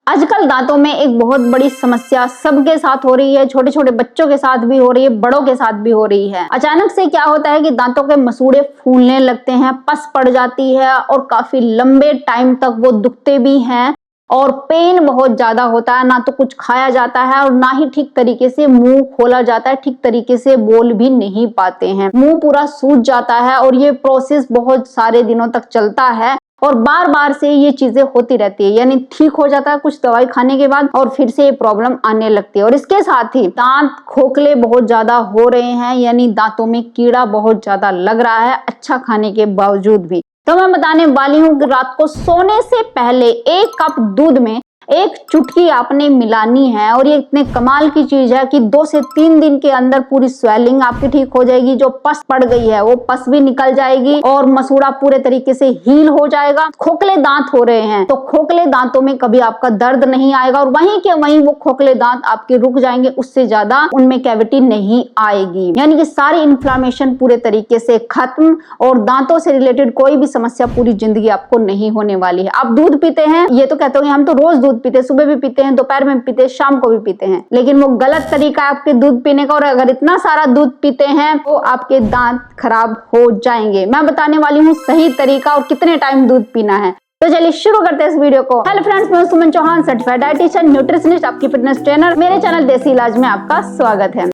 आजकल दांतों में एक बहुत बड़ी समस्या सबके साथ हो रही है, छोटे छोटे बच्चों के साथ भी हो रही है, बड़ों के साथ भी हो रही है। अचानक से क्या होता है कि दांतों के मसूड़े फूलने लगते हैं, पस पड़ जाती है और काफी लंबे टाइम तक वो दुखते भी हैं और पेन बहुत ज्यादा होता है। ना तो कुछ खाया जाता है और ना ही ठीक तरीके से मुंह खोला जाता है, ठीक तरीके से बोल भी नहीं पाते हैं, मुंह पूरा सूज जाता है और ये प्रोसेस बहुत सारे दिनों तक चलता है और बार बार से ये चीजें होती रहती है। यानी ठीक हो जाता है कुछ दवाई खाने के बाद और फिर से ये प्रॉब्लम आने लगती है। और इसके साथ ही दांत खोखले बहुत ज्यादा हो रहे हैं, यानी दांतों में कीड़ा बहुत ज्यादा लग रहा है अच्छा खाने के बावजूद भी। तो मैं बताने वाली हूँ कि रात को सोने से पहले 1 कप दूध में 1 चुटकी आपने मिलानी है और ये इतने कमाल की चीज है कि 2 से 3 दिन के अंदर पूरी स्वेलिंग आपकी ठीक हो जाएगी। जो पस पड़ गई है वो पस भी निकल जाएगी और मसूड़ा पूरे तरीके से हील हो जाएगा। खोखले दांत हो रहे हैं तो खोखले दांतों में कभी आपका दर्द नहीं आएगा और वहीं के वहीं वो खोखले दांत आपके रुक जाएंगे, उससे ज्यादा उनमें कैविटी नहीं आएगी। यानी कि सारी इन्फ्लामेशन पूरे तरीके से खत्म और दांतों से रिलेटेड कोई भी समस्या पूरी जिंदगी आपको नहीं होने वाली है। आप दूध पीते हैं, ये तो कहते हो हम तो रोज दूध पीते, सुबह भी पीते हैं, दोपहर में पीते हैं, शाम को भी पीते हैं, लेकिन वो गलत तरीका है आपके दूध पीने का। और अगर इतना सारा दूध पीते हैं तो आपके दांत खराब हो जाएंगे। मैं बताने वाली हूँ सही तरीका और कितने टाइम दूध पीना है। तो चलिए शुरू करते हैं इस वीडियो को। हेलो फ्रेंड्स, मैं सुमन चौहान, सर्टिफाइड डाइटिशियन, न्यूट्रिशनिस्ट, आपकी फिटनेस ट्रेनर। मेरे चैनल देसी इलाज में आपका स्वागत है।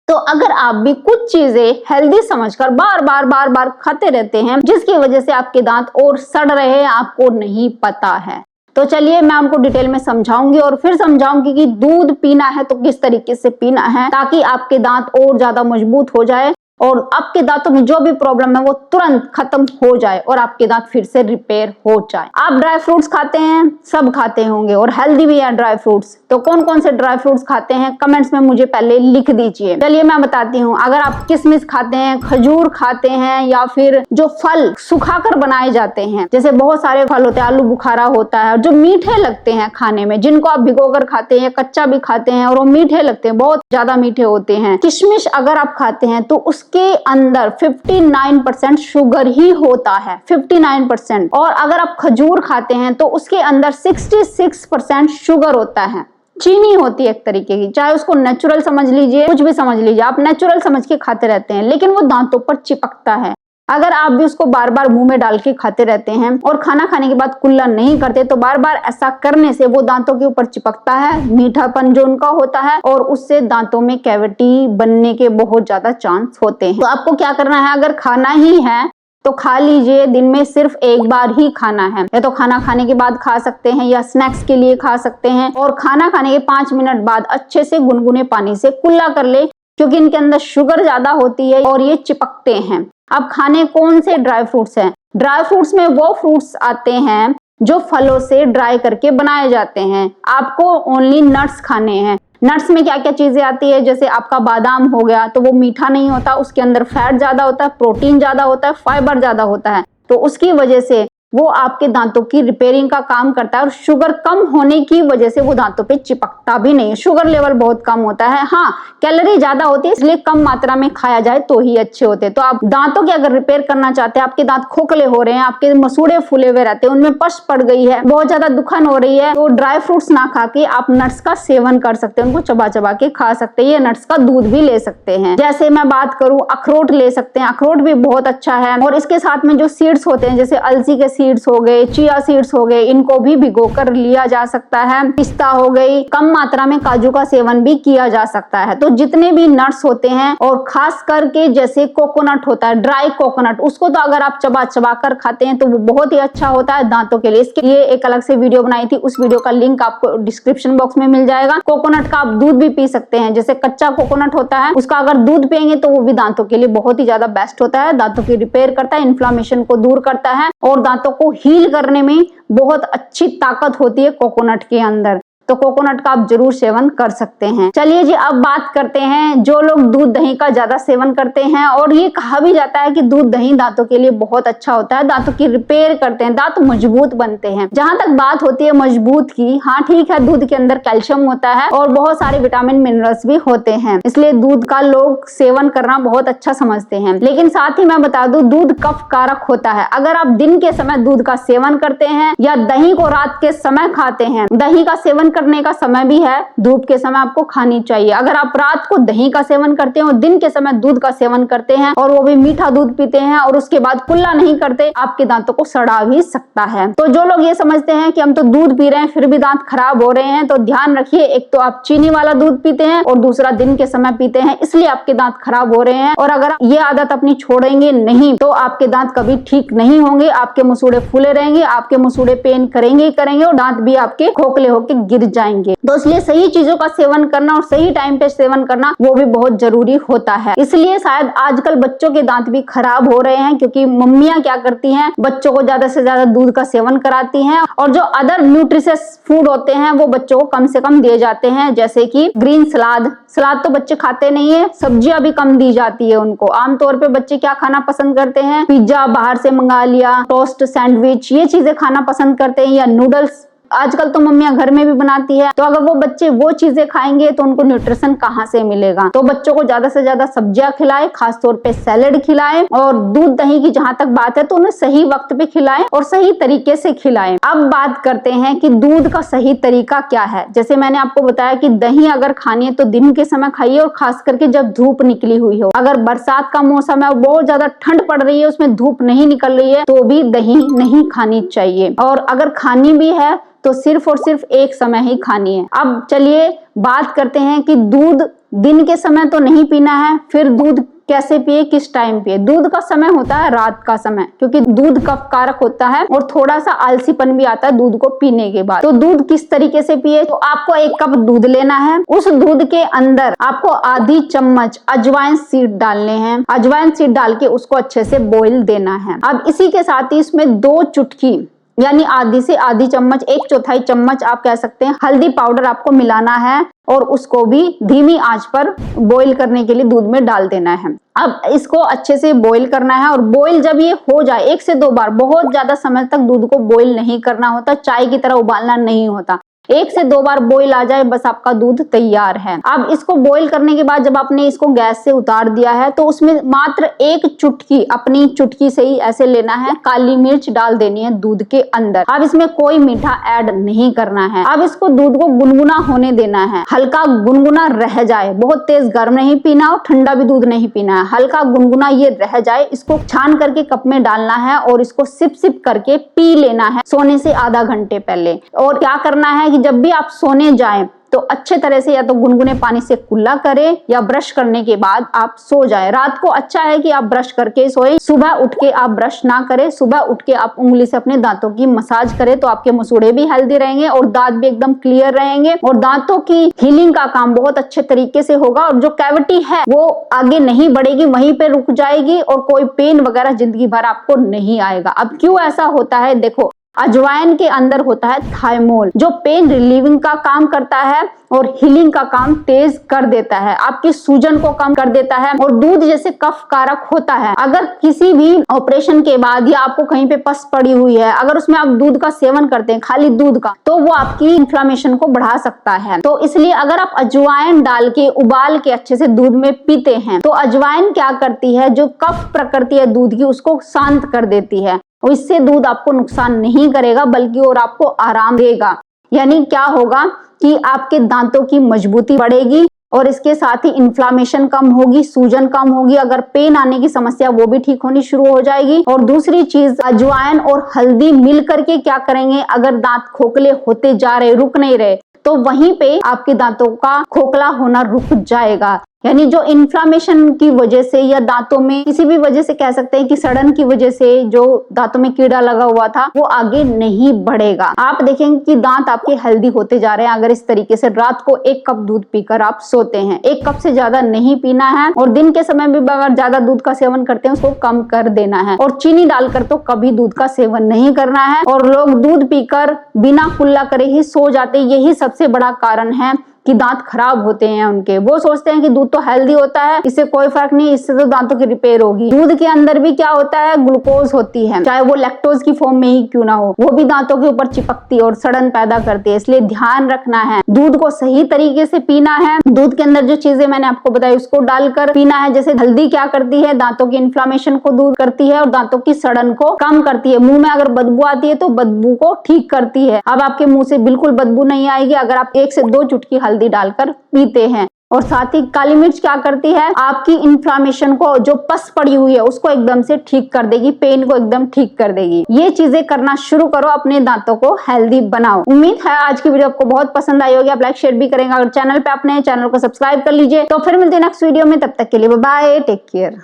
तो अगर आप भी कुछ चीजें हेल्दी समझकर बार बार खाते रहते हैं जिसकी वजह से आपके दांत और सड़ रहे हैं, आपको नहीं पता है, तो चलिए मैं उनको डिटेल में समझाऊंगी और फिर समझाऊंगी कि दूध पीना है तो किस तरीके से पीना है ताकि आपके दांत और ज्यादा मजबूत हो जाए और आपके दांतों में जो भी प्रॉब्लम है वो तुरंत खत्म हो जाए और आपके दांत फिर से रिपेयर हो जाए। आप ड्राई फ्रूट्स खाते हैं, सब खाते होंगे और हेल्दी भी है ड्राई फ्रूट्स। तो कौन कौन से ड्राई फ्रूट्स खाते हैं कमेंट्स में मुझे पहले लिख दीजिए। चलिए मैं बताती हूँ। अगर आप किशमिश खाते हैं, खजूर खाते हैं या फिर जो फल सुखाकर बनाए जाते हैं, जैसे बहुत सारे फल होते हैं, आलू बुखारा होता है जो मीठे लगते हैं खाने में, जिनको आप भिगोकर खाते हैं, कच्चा भी खाते हैं और वो मीठे लगते हैं, बहुत ज्यादा मीठे होते हैं। किशमिश अगर आप खाते हैं तो के अंदर 59% शुगर ही होता है, 59%। और अगर आप खजूर खाते हैं तो उसके अंदर 66% शुगर होता है, चीनी होती है एक तरीके की। चाहे उसको नेचुरल समझ लीजिए, कुछ भी समझ लीजिए, आप नेचुरल समझ के खाते रहते हैं, लेकिन वो दांतों पर चिपकता है। अगर आप भी उसको बार बार मुंह में डाल के खाते रहते हैं और खाना खाने के बाद कुल्ला नहीं करते तो बार बार ऐसा करने से वो दांतों के ऊपर चिपकता है, मीठापन जो उनका होता है, और उससे दांतों में कैविटी बनने के बहुत ज्यादा चांस होते हैं। तो आपको क्या करना है, अगर खाना ही है तो खा लीजिए, दिन में सिर्फ 1 बार ही खाना है, या तो खाना खाने के बाद खा सकते हैं या स्नैक्स के लिए खा सकते हैं। और खाना खाने के 5 मिनट बाद अच्छे से गुनगुने पानी से कुल्ला कर ले, क्योंकि इनके अंदर शुगर ज्यादा होती है और ये चिपकते हैं। अब खाने कौन से ड्राई फ्रूट्स हैं? ड्राई फ्रूट्स में वो फ्रूट्स आते हैं जो फलों से ड्राई करके बनाए जाते हैं। आपको ओनली नट्स खाने हैं। नट्स में क्या क्या चीजें आती है, जैसे आपका बादाम हो गया तो वो मीठा नहीं होता, उसके अंदर फैट ज्यादा होता है, प्रोटीन ज्यादा होता है, फाइबर ज्यादा होता है, तो उसकी वजह से वो आपके दांतों की रिपेयरिंग का काम करता है। और शुगर कम होने की वजह से वो दांतों पे चिपकता भी नहीं है। शुगर लेवल बहुत कम होता है, हाँ कैलोरी ज्यादा होती है, इसलिए कम मात्रा में खाया जाए तो ही अच्छे होते हैं। तो आप दांतों के अगर रिपेयर करना चाहते हैं, आपके दांत खोखले हो रहे हैं, आपके मसूड़े फूले हुए रहते हैं, उनमें पश पड़ गई है, बहुत ज्यादा दुखन हो रही है, तो ड्राई फ्रूट्स ना खा के आप नट्स का सेवन कर सकते हैं, उनको चबा चबा के खा सकते हैं, नट्स का दूध भी ले सकते हैं। जैसे मैं बात करूं, अखरोट ले सकते हैं, अखरोट भी बहुत अच्छा है। और इसके साथ में जो सीड्स होते हैं, जैसे अलसी के सीड्स हो गए, चिया सीड्स हो गए, इनको भी भिगोकर लिया जा सकता है। पिस्ता हो गई, कम मात्रा में काजू का सेवन भी किया जा सकता है। तो जितने भी नट्स होते हैं, और खास करके जैसे कोकोनट होता है, ड्राई कोकोनट, उसको तो अगर आप चबा चबा कर खाते हैं तो वो बहुत ही अच्छा होता है दांतों के लिए। इसके लिए एक अलग से वीडियो बनाई थी, उस वीडियो का लिंक आपको डिस्क्रिप्शन बॉक्स में मिल जाएगा। कोकोनट का आप दूध भी पी सकते हैं, जैसे कच्चा कोकोनट होता है उसका अगर दूध पियेंगे तो वो भी दांतों के लिए बहुत ही ज्यादा बेस्ट होता है, दांतों की रिपेयर करता है, इन्फ्लामेशन को दूर करता है और दांतों को हील करने में बहुत अच्छी ताकत होती है कोकोनट के अंदर। तो कोकोनट का आप जरूर सेवन कर सकते हैं। चलिए जी, अब बात करते हैं जो लोग दूध दही का ज्यादा सेवन करते हैं, और ये कहा भी जाता है कि दूध दही दांतों के लिए बहुत अच्छा होता है, दांतों की रिपेयर करते हैं, दांत मजबूत बनते हैं। जहां तक बात होती है मजबूत की, हाँ ठीक है, दूध के अंदर कैल्शियम होता है और बहुत सारे विटामिन मिनरल्स भी होते हैं, इसलिए दूध का लोग सेवन करना बहुत अच्छा समझते हैं। लेकिन साथ ही मैं बता दूं, दूध कफ कारक होता है। अगर आप दिन के समय दूध का सेवन करते हैं या दही को रात के समय खाते हैं, दही का सेवन करने का समय भी है, धूप के समय आपको खानी चाहिए। अगर आप रात को दही का सेवन करते हैं और दिन के समय दूध का सेवन करते हैं और वो भी मीठा दूध पीते हैं और उसके बाद कुल्ला नहीं करते, आपके दांतों को सड़ा भी सकता है। तो जो लोग ये समझते हैं कि हम तो दूध पी रहे हैं फिर भी दांत खराब हो रहे हैं, तो ध्यान रखिए, एक तो आप चीनी वाला दूध पीते हैं और दूसरा दिन के समय पीते हैं, इसलिए आपके दांत खराब हो रहे हैं। और अगर ये आदत अपनी छोड़ेंगे नहीं तो आपके दांत कभी ठीक नहीं होंगे, आपके मुसूड़े फूले रहेंगे, आपके मुसूड़े पेन करेंगे और दांत भी आपके खोखले होकर गिर जाएंगे। तो इसलिए सही चीजों का सेवन करना और सही टाइम पे सेवन करना वो भी बहुत जरूरी होता है। इसलिए शायद आजकल बच्चों के दांत भी खराब हो रहे हैं, क्योंकि मम्मियां क्या करती हैं, बच्चों को ज्यादा से ज्यादा दूध का सेवन कराती हैं और जो अदर न्यूट्रिशियस फूड होते हैं वो बच्चों को कम से कम दिए जाते हैं, जैसे कि ग्रीन सलाद तो बच्चे खाते नहीं है, सब्जियां भी कम दी जाती है उनको। आमतौर पे बच्चे क्या खाना पसंद करते हैं, पिज्जा बाहर से मंगा लिया, टोस्ट, सैंडविच, ये चीजें खाना पसंद करते हैं, या नूडल्स आजकल तो मम्मियां घर में भी बनाती है। तो अगर वो बच्चे वो चीजें खाएंगे तो उनको न्यूट्रिशन कहाँ से मिलेगा। तो बच्चों को ज्यादा से ज्यादा सब्जियां खिलाएं, खासतौर पे सैलेड खिलाएं, और दूध दही की जहां तक बात है तो उन्हें सही वक्त पे खिलाएं और सही तरीके से खिलाएं। अब बात करते हैं कि दूध का सही तरीका क्या है। जैसे मैंने आपको बताया कि दही अगर खानी है तो दिन के समय खाइए, और खास करके जब धूप निकली हुई हो। अगर बरसात का मौसम है, बहुत ज्यादा ठंड पड़ रही है, उसमें धूप नहीं निकल रही है, तो भी दही नहीं खानी चाहिए। और अगर खानी भी है तो सिर्फ और सिर्फ एक समय ही खानी है। अब चलिए बात करते हैं कि दूध दिन के समय तो नहीं पीना है, फिर दूध कैसे पिए, किस टाइम पिए। दूध का समय होता है रात का समय, क्योंकि दूध कफ कारक होता है और थोड़ा सा आलसीपन भी आता है दूध को पीने के बाद। तो दूध किस तरीके से पिए, तो आपको 1 कप दूध लेना है, उस दूध के अंदर आपको आधी चम्मच अजवाइन सीड डालने हैं, अजवाइन सीड डाल के उसको अच्छे से बॉईल देना है। अब इसी के साथ ही इसमें 2 चुटकी यानी आधी से आधी चम्मच, 1/4 चम्मच आप कह सकते हैं, हल्दी पाउडर आपको मिलाना है और उसको भी धीमी आंच पर बॉईल करने के लिए दूध में डाल देना है। अब इसको अच्छे से बॉईल करना है, और बॉईल जब ये हो जाए 1 से 2 बार, बहुत ज्यादा समय तक दूध को बॉईल नहीं करना होता, चाय की तरह उबालना नहीं होता, 1 से 2 बार बॉईल आ जाए बस आपका दूध तैयार है। अब इसको बॉईल करने के बाद जब आपने इसको गैस से उतार दिया है तो उसमें मात्र 1 चुटकी, अपनी चुटकी से ही ऐसे लेना है, काली मिर्च डाल देनी है दूध के अंदर। अब इसमें कोई मीठा ऐड नहीं करना है। अब इसको दूध को गुनगुना होने देना है, हल्का गुनगुना रह जाए, बहुत तेज गर्म नहीं पीना और ठंडा भी दूध नहीं पीना है, हल्का गुनगुना ये रह जाए, इसको छान करके कप में डालना है और इसको सिप सिप करके पी लेना है सोने से आधा घंटे पहले। और क्या करना है कि जब भी आप सोने जाएं तो अच्छे तरह से या तो गुनगुने पानी से कुल्ला करें या ब्रश करने के बाद आप सो जाएं। रात को अच्छा है कि आप ब्रश करके सोएं, सुबह उठ के आप ब्रश ना करें, सुबह उठ के आप उंगली से अपने दांतों की मसाज करें, तो आपके मसूड़े भी हेल्दी रहेंगे और दांत भी एकदम क्लियर रहेंगे और दांतों की हीलिंग का काम बहुत अच्छे तरीके से होगा, और जो कैविटी है वो आगे नहीं बढ़ेगी, वहीं पे रुक जाएगी और कोई पेन वगैरह जिंदगी भर आपको नहीं आएगा। अब क्यों ऐसा होता है, देखो अजवाइन के अंदर होता है थाइमोल, जो पेन रिलीविंग का काम करता है और हीलिंग का काम तेज कर देता है, आपकी सूजन को कम कर देता है। और दूध जैसे कफ कारक होता है, अगर किसी भी ऑपरेशन के बाद या आपको कहीं पे पस पड़ी हुई है, अगर उसमें आप दूध का सेवन करते हैं, खाली दूध का, तो वो आपकी इन्फ्लामेशन को बढ़ा सकता है। तो इसलिए अगर आप अजवाइन डाल के उबाल के अच्छे से दूध में पीते हैं तो अजवाइन क्या करती है, जो कफ प्रकृति है दूध की उसको शांत कर देती है, और इससे दूध आपको नुकसान नहीं करेगा बल्कि और आपको आराम देगा। यानी क्या होगा कि आपके दांतों की मजबूती बढ़ेगी और इसके साथ ही इन्फ्लामेशन कम होगी, सूजन कम होगी, अगर पेन आने की समस्या वो भी ठीक होनी शुरू हो जाएगी। और दूसरी चीज, अजवाइन और हल्दी मिल करके क्या करेंगे, अगर दांत खोखले होते जा रहे, रुक नहीं रहे, तो वहीं पे आपके दांतों का खोखला होना रुक जाएगा। यानी जो इन्फ्लामेशन की वजह से या दांतों में किसी भी वजह से कह सकते हैं कि सड़न की वजह से जो दांतों में कीड़ा लगा हुआ था वो आगे नहीं बढ़ेगा। आप देखेंगे कि दांत आपके हेल्दी होते जा रहे हैं अगर इस तरीके से रात को 1 कप दूध पीकर आप सोते हैं। 1 कप से ज्यादा नहीं पीना है और दिन के समय भी अगर ज्यादा दूध का सेवन करते हैं उसको कम कर देना है। और चीनी डालकर तो कभी दूध का सेवन नहीं करना है। और लोग दूध पीकर बिना कुल्ला करे ही सो जाते, यही सबसे बड़ा कारण है कि दांत खराब होते हैं उनके। वो सोचते हैं कि दूध तो हेल्दी होता है, इससे कोई फर्क नहीं, इससे तो दांतों की रिपेयर होगी। दूध के अंदर भी क्या होता है, ग्लूकोज होती है, चाहे वो लैक्टोज की फॉर्म में ही क्यों ना हो, वो भी दांतों के ऊपर चिपकती है और सड़न पैदा करती है। इसलिए ध्यान रखना है, दूध को सही तरीके से पीना है। दूध के अंदर जो चीजें मैंने आपको बताई उसको डालकर पीना है। जैसे हल्दी क्या करती है, दांतों की इन्फ्लामेशन को दूर करती है और दांतों की सड़न को कम करती है। मुंह में अगर बदबू आती है तो बदबू को ठीक करती है। अब आपके मुंह से बिल्कुल बदबू नहीं आएगी अगर आप 1 से 2 चुटकी हल्दी डालकर पीते हैं। और साथ ही काली मिर्च क्या करती है, आपकी इन्फ्लामेशन को, जो पस पड़ी हुई है उसको एकदम से ठीक कर देगी, पेन को एकदम ठीक कर देगी। ये चीजें करना शुरू करो, अपने दांतों को हेल्दी बनाओ। उम्मीद है आज की वीडियो आपको बहुत पसंद आई होगी। आप लाइक शेयर भी करेंगे। अगर चैनल पे अपने चैनल को सब्सक्राइब कर लीजिए। तो फिर मिलते हैं नेक्स्ट वीडियो में, तब तक के लिए बाय बाय, टेक केयर।